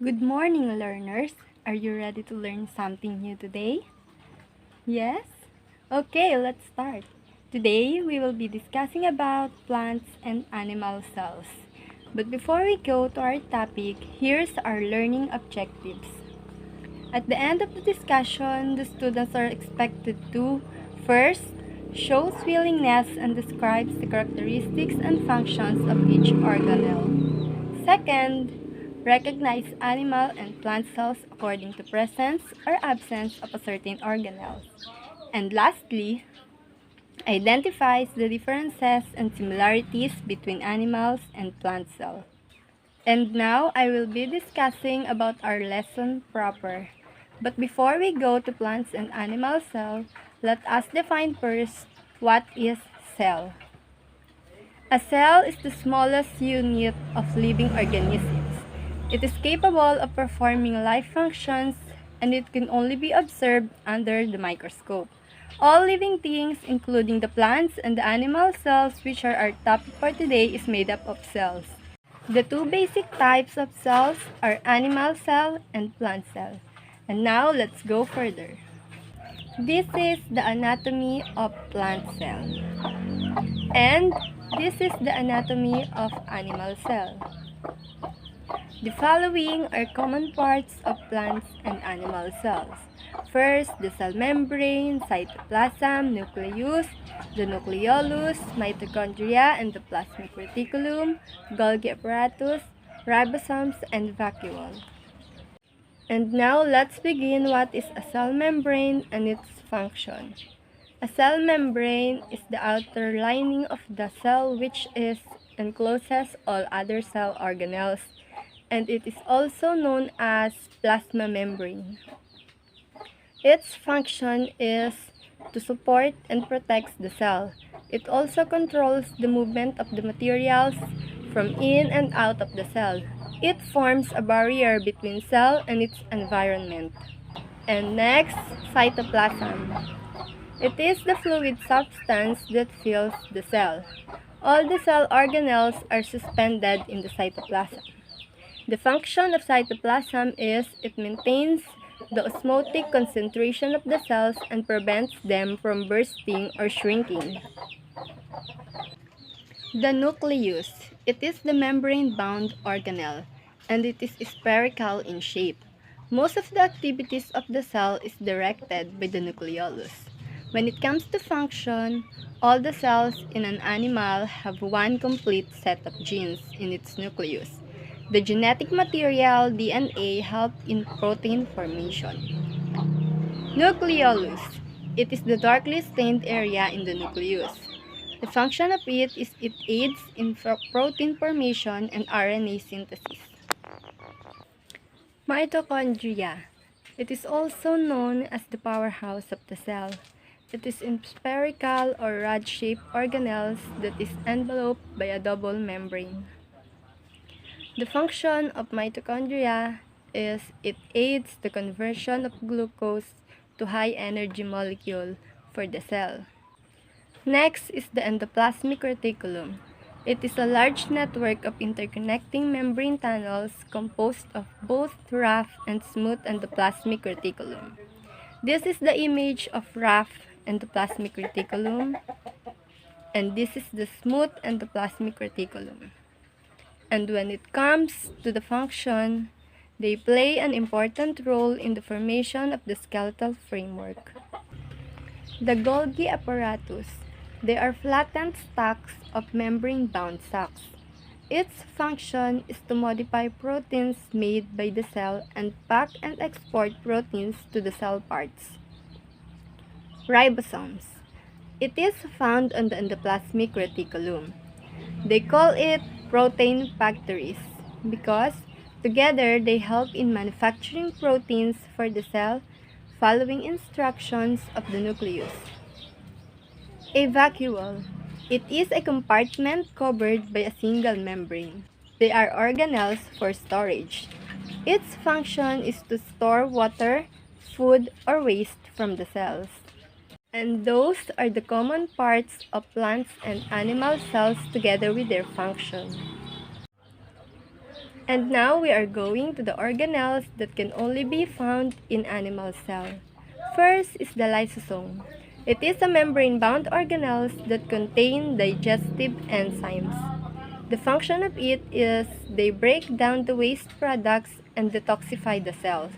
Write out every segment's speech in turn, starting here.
Good morning, learners. Are you ready to learn something new today? Yes? Okay, let's start. Today, we will be discussing about plants and animal cells. But before we go to our topic, here's our learning objectives. At the end of the discussion, the students are expected to first, shows willingness and describes the characteristics and functions of each organelle. Second, recognize animal and plant cells according to presence or absence of a certain organelle. And lastly, identifies the differences and similarities between animals and plant cells. And now I will be discussing about our lesson proper. But before we go to plants and animal cell, let us define first what is cell. A cell is the smallest unit of living organisms. It is capable of performing life functions and it can only be observed under the microscope. All living things, including the plants and the animal cells, which are our topic for today, is made up of cells. The two basic types of cells are animal cell and plant cell. And now let's go further. This is the anatomy of plant cell. And this is the anatomy of animal cell. The following are common parts of plants and animal cells. First, the cell membrane, cytoplasm, nucleus, the nucleolus, mitochondria, and the plasmic reticulum, Golgi apparatus, ribosomes, and vacuole. And now, let's begin what is a cell membrane and its function. A cell membrane is the outer lining of the cell which encloses all other cell organelles, and it is also known as plasma membrane. Its function is to support and protect the cell. It also controls the movement of the materials from in and out of the cell. It forms a barrier between cell and its environment. And next, cytoplasm. It is the fluid substance that fills the cell. All the cell organelles are suspended in the cytoplasm. The function of cytoplasm is it maintains the osmotic concentration of the cells and prevents them from bursting or shrinking. The nucleus. It is the membrane-bound organelle, and it is spherical in shape. Most of the activities of the cell is directed by the nucleolus. When it comes to function, all the cells in an animal have one complete set of genes in its nucleus. The genetic material, DNA, helps in protein formation. Nucleolus. It is the darkly stained area in the nucleus. The function of it is it aids in protein formation and RNA synthesis. Mitochondria. It is also known as the powerhouse of the cell. It is in spherical or rod-shaped organelles that is enveloped by a double membrane. The function of mitochondria is it aids the conversion of glucose to high-energy molecule for the cell. Next is the endoplasmic reticulum. It is a large network of interconnecting membrane tunnels composed of both rough and smooth endoplasmic reticulum. This is the image of rough endoplasmic reticulum, and this is the smooth endoplasmic reticulum. And when it comes to the function, they play an important role in the formation of the skeletal framework. The Golgi apparatus. They are flattened stacks of membrane-bound sacs. Its function is to modify proteins made by the cell and pack and export proteins to the cell parts. Ribosomes. It is found on the endoplasmic reticulum. They call it protein factories because together they help in manufacturing proteins for the cell following instructions of the nucleus. A vacuole. It is a compartment covered by a single membrane. They are organelles for storage. Its function is to store water, food, or waste from the cells. And those are the common parts of plants and animal cells together with their function. And now we are going to the organelles that can only be found in animal cell. First is the lysosome. It is a membrane-bound organelles that contain digestive enzymes. The function of it is they break down the waste products and detoxify the cell.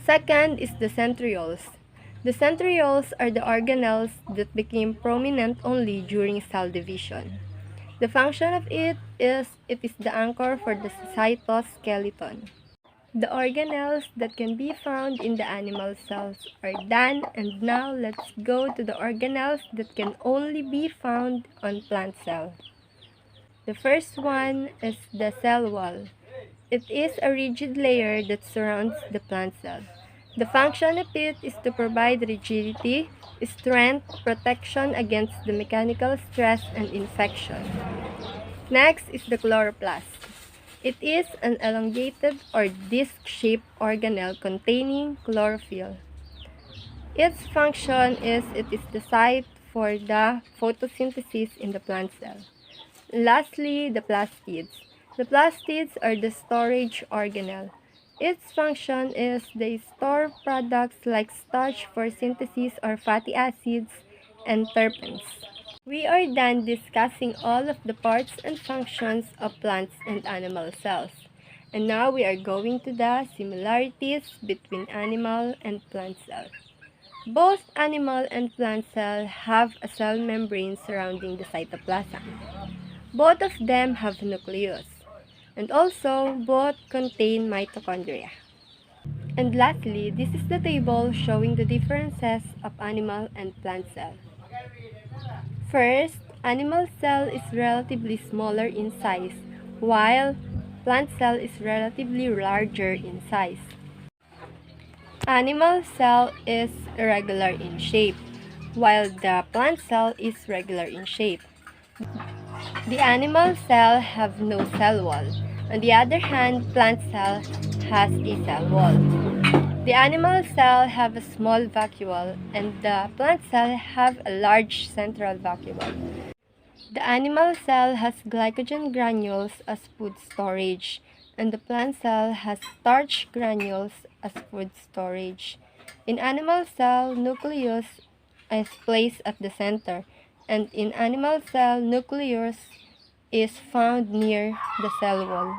Second is the centrioles. The centrioles are the organelles that became prominent only during cell division. The function of it is the anchor for the cytoskeleton. The organelles that can be found in the animal cells are done, and now let's go to the organelles that can only be found on plant cells. The first one is the cell wall. It is a rigid layer that surrounds the plant cell. The function of it is to provide rigidity, strength, protection against the mechanical stress and infection. Next is the chloroplast. It is an elongated or disc-shaped organelle containing chlorophyll. Its function is it is the site for the photosynthesis in the plant cell. Lastly, the plastids. The plastids are the storage organelle. Its function is they store products like starch for synthesis or fatty acids and terpenes. We are done discussing all of the parts and functions of plants and animal cells. And now we are going to the similarities between animal and plant cells. Both animal and plant cells have a cell membrane surrounding the cytoplasm. Both of them have nucleus. And also, both contain mitochondria. And lastly, this is the table showing the differences of animal and plant cells. First, animal cell is relatively smaller in size, while plant cell is relatively larger in size. Animal cell is irregular in shape, while the plant cell is regular in shape. The animal cell have no cell wall. On the other hand, plant cell has a cell wall. The animal cell have a small vacuole and the plant cell have a large central vacuole. The animal cell has glycogen granules as food storage and the plant cell has starch granules as food storage. In animal cell, nucleus is placed at the center, and in animal cell, nucleus is found near the cell wall.